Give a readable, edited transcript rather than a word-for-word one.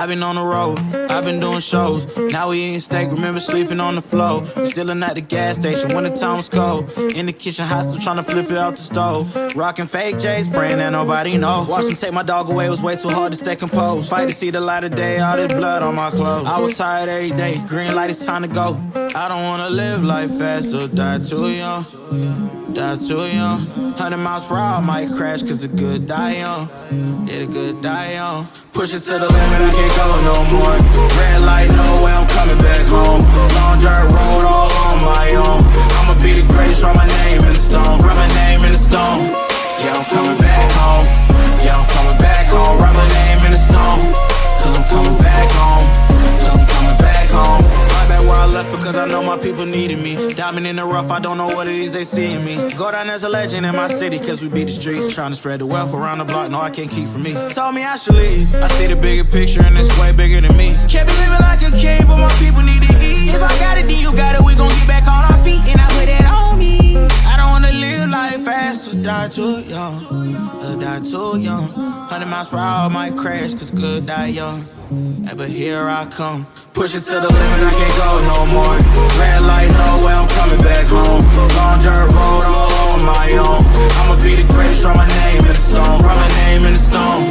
I've been on the road, I've been doing shows. Now we eating steak, remember sleeping on the floor. We stillin' at the gas station when the time was cold. In the kitchen, hot still tryna flip it out the stove. Rockin' fake J's, praying that nobody know. Watch them take my dog away, it was way too hard to stay composed. Fight to see the light of day, all this blood on my clothes. I was tired every day, green light, it's time to go. I don't wanna live life fast or die too young. Die too young. 100 miles per hour, might crash cause the good die young. Yeah, the good die young. Push it to the limit, I can't go no more. Red light, no way, I'm coming back home. Long dirt road, all on my own. I'ma be the greatest, write my name in the stone. Write my name in the stone. Yeah, I'm coming back home. Yeah, I'm coming back home. Write my name in the stone. Cause I'm coming back home. Cause I'm coming back home. Right back where I left because I know my people needed me. Diamond in the rough, I don't know what it is they see in me. Go down as a legend in my city cause we beat the streets. Trying to spread the wealth around the block, no I can't keep from me. Told me I should leave, I see the bigger picture and it's way bigger than me. Can't be living like a king, but my people need to eat. If I got it, then you got it, we gon' get back on our feet. And I put it on me. I don't wanna live life fast or die too young. Or die too young. 100 miles per hour might crash cause good die young. Hey, but here I come. Push it to the limit, I can't go no more. Red light, no way, I'm coming back home. Long dirt road, all on my own. I'ma be the greatest, write my name in the stone. Write my name in the stone.